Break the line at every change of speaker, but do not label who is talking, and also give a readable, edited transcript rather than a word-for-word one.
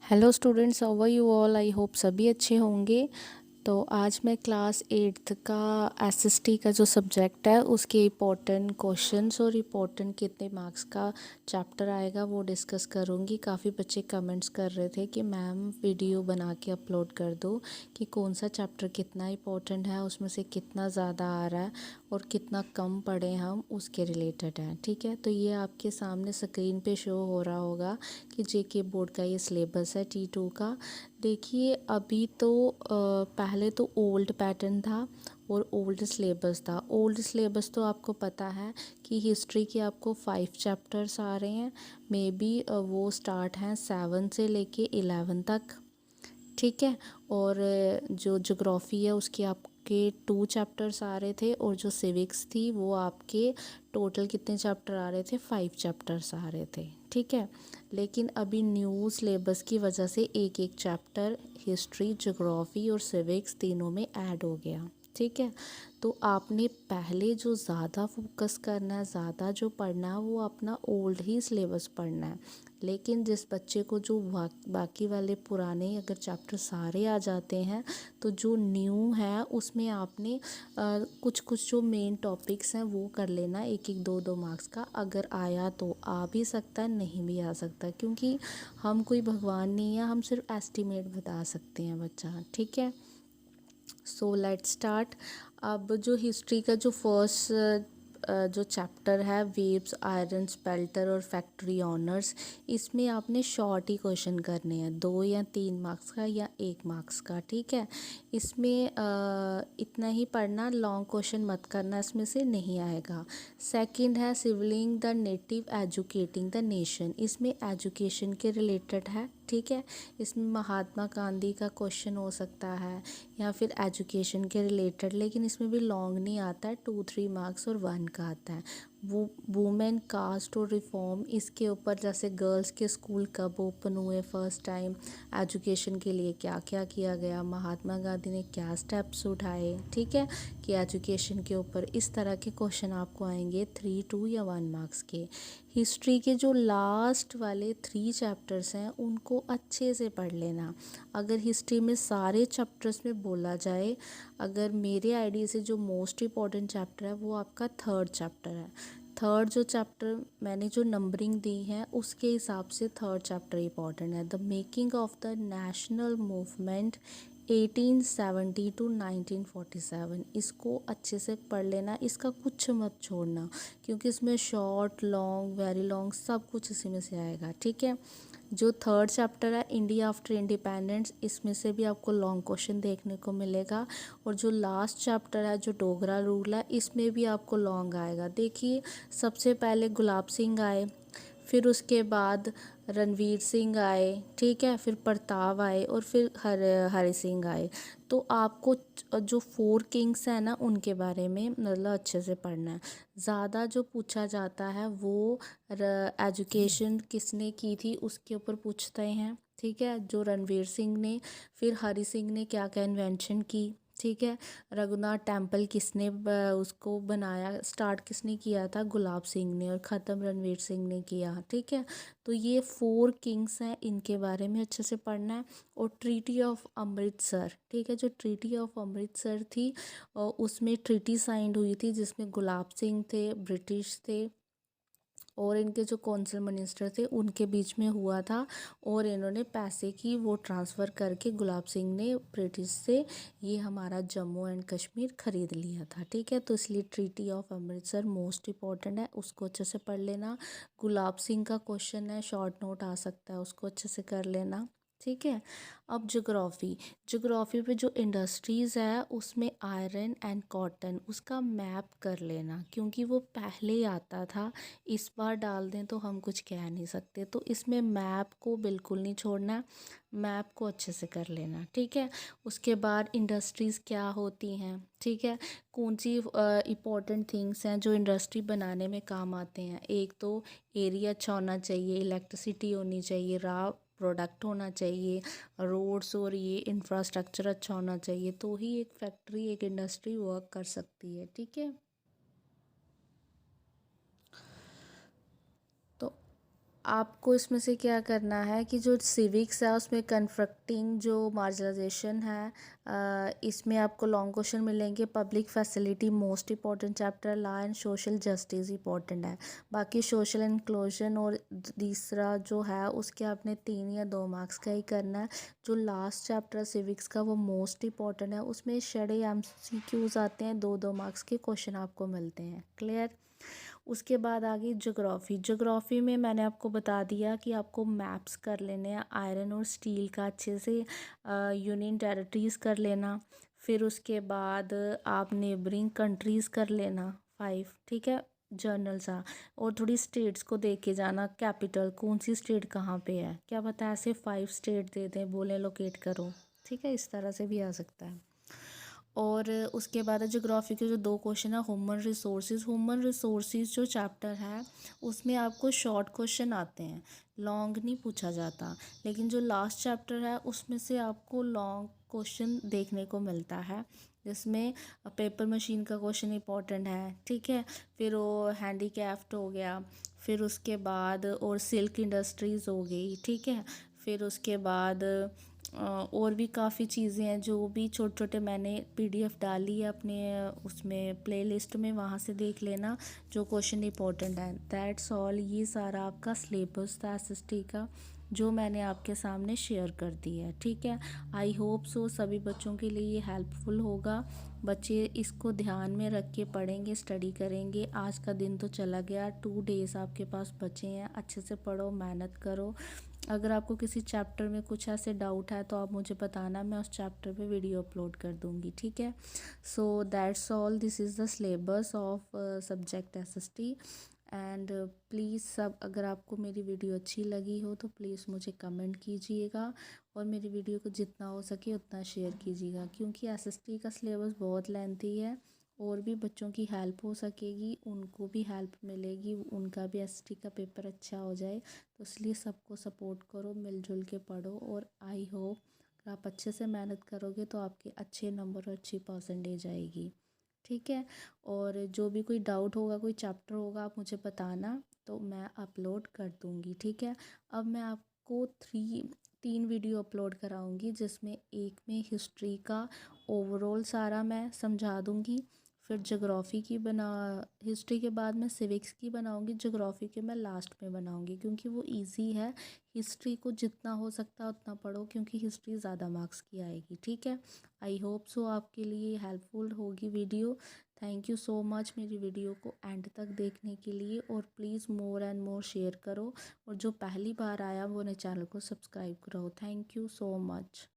Hello students, how are you all. I hope सभी अच्छे होंगे। तो आज मैं क्लास 8th का एसएसटी का जो सब्जेक्ट है उसके इम्पोर्टेंट क्वेश्चंस और इम्पोर्टेंट कितने मार्क्स का चैप्टर आएगा वो डिस्कस करूँगी। काफ़ी बच्चे कमेंट्स कर रहे थे कि मैम वीडियो बना के अपलोड कर दो कि कौन सा चैप्टर कितना इम्पोर्टेंट है, उसमें से कितना ज़्यादा आ रहा है और कितना कम पढ़े हम उसके रिलेटेड है। ठीक है, तो ये आपके सामने स्क्रीन पे शो हो रहा होगा कि जेके बोर्ड का ये सिलेबस है T2 का। देखिए अभी तो पहले तो ओल्ड पैटर्न था और ओल्ड सिलेबस था। ओल्ड सिलेबस तो आपको पता है कि हिस्ट्री के आपको 5 चैप्टर्स आ रहे हैं। मे बी वो स्टार्ट हैं 7 से लेके 11 तक। ठीक है, और जो ज्योग्राफी है उसके आपके 2 चैप्टर्स आ रहे थे और जो सिविक्स थी वो आपके टोटल कितने चैप्टर आ रहे थे, 5 चैप्टर्स आ रहे थे। ठीक है, लेकिन अभी न्यू सिलेबस की वजह से एक एक चैप्टर हिस्ट्री, ज्योग्राफी और सिविक्स तीनों में ऐड हो गया। ठीक है, तो आपने पहले जो ज़्यादा फोकस करना है, ज़्यादा जो पढ़ना है वो अपना ओल्ड ही सिलेबस पढ़ना है। लेकिन जिस बच्चे को जो बाकी वाले पुराने अगर चैप्टर सारे आ जाते हैं तो जो न्यू है उसमें आपने कुछ कुछ जो मेन टॉपिक्स हैं वो कर लेना, एक एक दो दो मार्क्स का। अगर आया तो आ भी सकता है, नहीं भी आ सकता, क्योंकि हम कोई भगवान नहीं है, हम सिर्फ एस्टिमेट बता सकते हैं बच्चा। ठीक है, सो लेट्स स्टार्ट। अब जो हिस्ट्री का जो फर्स्ट जो चैप्टर है वेव्स, आयरन स्पेल्टर और फैक्ट्री ऑनर्स, इसमें आपने शॉर्ट ही क्वेश्चन करने हैं, 2 या 3 मार्क्स का या 1 मार्क्स का। ठीक है, इसमें इतना ही पढ़ना, लॉन्ग क्वेश्चन मत करना, इसमें से नहीं आएगा। सेकंड है civilising the native educating the nation, इसमें एजुकेशन के रिलेटेड है। ठीक है, इसमें महात्मा गांधी का क्वेश्चन हो सकता है या फिर एजुकेशन के रिलेटेड, लेकिन इसमें भी लॉन्ग नहीं आता है, 2-3 मार्क्स और 1 का आता है। वो वुमेन कास्ट और रिफॉर्म, इसके ऊपर जैसे गर्ल्स के स्कूल कब ओपन हुए फर्स्ट टाइम, एजुकेशन के लिए क्या क्या किया गया, महात्मा गांधी ने क्या स्टेप्स उठाए। ठीक है, कि एजुकेशन के ऊपर इस तरह के क्वेश्चन आपको आएंगे 3, 2 या 1 मार्क्स के। हिस्ट्री के जो लास्ट वाले 3 चैप्टर्स हैं उनको अच्छे से पढ़ लेना। अगर हिस्ट्री में सारे चैप्टर्स में बोला जाए, अगर मेरे आइडिया से जो मोस्ट इम्पॉर्टेंट चैप्टर है वो आपका 3rd चैप्टर है। 3rd जो चैप्टर मैंने जो नंबरिंग दी है उसके हिसाब से 3rd चैप्टर इम्पॉर्टेंट है। The making of the national movement 1870 to 1947, इसको अच्छे से पढ़ लेना, इसका कुछ मत छोड़ना, क्योंकि इसमें शॉर्ट, लॉन्ग, वेरी लॉन्ग सब कुछ इसी में से आएगा। ठीक है, जो 3rd चैप्टर है इंडिया आफ्टर इंडिपेंडेंस, इसमें से भी आपको लॉन्ग क्वेश्चन देखने को मिलेगा। और जो लास्ट चैप्टर है जो डोगरा रूल है, इसमें भी आपको लॉन्ग आएगा। देखिए सबसे पहले गुलाब सिंह आए, फिर उसके बाद रणवीर सिंह आए, ठीक है, फिर प्रताप आए और फिर हरि सिंह आए। तो आपको जो 4 किंग्स हैं ना उनके बारे में मतलब अच्छे से पढ़ना है। ज़्यादा जो पूछा जाता है वो एजुकेशन किसने की थी उसके ऊपर पूछते हैं। ठीक है, जो रणवीर सिंह ने, फिर हरि सिंह ने क्या क्या इन्वेंशन की। ठीक है, रघुनाथ टेम्पल किसने उसको बनाया, स्टार्ट किसने किया था, गुलाब सिंह ने, और ख़त्म रणवीर सिंह ने किया। ठीक है, तो ये 4 किंग्स हैं, इनके बारे में अच्छे से पढ़ना है। और ट्रीटी ऑफ अमृतसर, ठीक है, जो ट्रीटी ऑफ अमृतसर थी उसमें ट्रीटी साइंड हुई थी जिसमें गुलाब सिंह थे, ब्रिटिश थे और इनके जो कौंसिल मिनिस्टर थे उनके बीच में हुआ था। और इन्होंने पैसे की वो ट्रांसफ़र करके गुलाब सिंह ने ब्रिटिश से ये हमारा जम्मू एंड कश्मीर ख़रीद लिया था। ठीक है, तो इसलिए treaty of Amritsar most important है, उसको अच्छे से पढ़ लेना। गुलाब सिंह का क्वेश्चन है, शॉर्ट नोट आ सकता है, उसको अच्छे से कर लेना। ठीक है, अब ज्योग्राफी, ज्योग्राफी पे जो इंडस्ट्रीज़ है उसमें आयरन एंड कॉटन, उसका मैप कर लेना, क्योंकि वो पहले ही आता था, इस बार डाल दें तो हम कुछ कह नहीं सकते। तो इसमें मैप को बिल्कुल नहीं छोड़ना, मैप को अच्छे से कर लेना। ठीक है, उसके बाद इंडस्ट्रीज़ क्या होती हैं, ठीक है, कौन सी इम्पोर्टेंट थिंग्स हैं जो इंडस्ट्री बनाने में काम आते हैं। एक तो एरिया अच्छा होना चाहिए, इलेक्ट्रिसिटी होनी चाहिए, रॉ प्रोडक्ट होना चाहिए, रोड्स और ये इंफ्रास्ट्रक्चर अच्छा होना चाहिए, तो ही एक फैक्ट्री, एक इंडस्ट्री वर्क कर सकती है। ठीक है, तो आपको इसमें से क्या करना है कि जो सिविक्स है उसमें कन्फ्रक्टिंग जो मार्जिनलाइजेशन है, इसमें आपको लॉन्ग क्वेश्चन मिलेंगे। Public facility most important chapter, law and social justice important है। बाकी सोशल इंक्लूजन और तीसरा जो है उसके आपने 3 या 2 मार्क्स का ही करना है। जो लास्ट चैप्टर सिविक्स का वो मोस्ट इंपॉर्टेंट है, उसमें छड़े MCQs आते हैं, 2-2 मार्क्स के क्वेश्चन आपको मिलते हैं। क्लियर। उसके बाद आ गई ज्योग्राफी। ज्योग्राफी में मैंने आपको बता दिया कि आपको मैप्स कर लेने हैं आयरन और स्टील का अच्छे से, यूनियन टेरिटरीज़ कर लेना। फिर उसके बाद आप नेबरिंग कंट्रीज़ कर लेना 5, ठीक है, जर्नल सा। और थोड़ी स्टेट्स को देख के जाना, कैपिटल कौन सी स्टेट कहाँ पे है, क्या पता ऐसे 5 स्टेट दे दें, बोले लोकेट करो, ठीक है, इस तरह से भी आ सकता है। और उसके बाद ज्योग्राफी के जो 2 क्वेश्चन है, ह्यूमन रिसोर्सेज। ह्यूमन रिसोर्सेज जो चैप्टर है उसमें आपको शॉर्ट क्वेश्चन आते हैं, लॉन्ग नहीं पूछा जाता। लेकिन जो लास्ट चैप्टर है उसमें से आपको लॉन्ग क्वेश्चन देखने को मिलता है, जिसमें पेपर मशीन का क्वेश्चन इंपॉर्टेंट है, ठीक है। फिर वो हैंडीक्राफ्ट हो गया, फिर उसके बाद और सिल्क इंडस्ट्रीज़ हो गई, ठीक है। फिर उसके बाद और भी काफ़ी चीज़ें हैं जो भी छोटे छोटे मैंने PDF डाली है अपने उसमें प्लेलिस्ट में, वहाँ से देख लेना जो क्वेश्चन इंपॉर्टेंट है। That's all. ये सारा आपका सिलेबस था SST का जो मैंने आपके सामने शेयर कर दिया है, ठीक है। आई होप सो सभी बच्चों के लिए ये हेल्पफुल होगा। बच्चे इसको ध्यान में रख के पढ़ेंगे, स्टडी करेंगे। आज का दिन तो चला गया, 2 डेज़ आपके पास बचे हैं, अच्छे से पढ़ो, मेहनत करो। अगर आपको किसी चैप्टर में कुछ ऐसे डाउट है तो आप मुझे बताना, मैं उस चैप्टर पे वीडियो अपलोड कर दूँगी, ठीक है। So that's all, this is the syllabus of subject SST। And please सब, अगर आपको मेरी वीडियो अच्छी लगी हो तो प्लीज़ मुझे कमेंट कीजिएगा और मेरी वीडियो को जितना हो सके उतना शेयर कीजिएगा, क्योंकि SST का सिलेबस बहुत लेंथी है। और भी बच्चों की हेल्प हो सकेगी, उनको भी हेल्प मिलेगी, उनका भी SST का पेपर अच्छा हो जाए। तो इसलिए सबको सपोर्ट करो, मिलजुल के पढ़ो। और आई होप आप अच्छे से मेहनत करोगे तो आपके अच्छे नंबर और अच्छी परसेंटेज आएगी, ठीक है। और जो भी कोई डाउट होगा, कोई चैप्टर होगा, आप मुझे बताना तो मैं अपलोड कर दूँगी, ठीक है। अब मैं आपको 3 वीडियो अपलोड कराऊँगी, जिसमें एक में हिस्ट्री का ओवरऑल सारा मैं समझा दूँगी। फिर ज्योग्राफी की बना, हिस्ट्री के बाद मैं सिविक्स की बनाऊंगी, ज्योग्राफी के मैं लास्ट में बनाऊंगी, क्योंकि वो इजी है। हिस्ट्री को जितना हो सकता है उतना पढ़ो, क्योंकि हिस्ट्री ज़्यादा मार्क्स की आएगी, ठीक है। आई होप सो आपके लिए हेल्पफुल होगी video. Thank you so much मेरी वीडियो को एंड तक देखने के लिए। और please more and more share करो, और जो पहली बार आया वो ने चैनल को सब्सक्राइब करो। Thank you so much.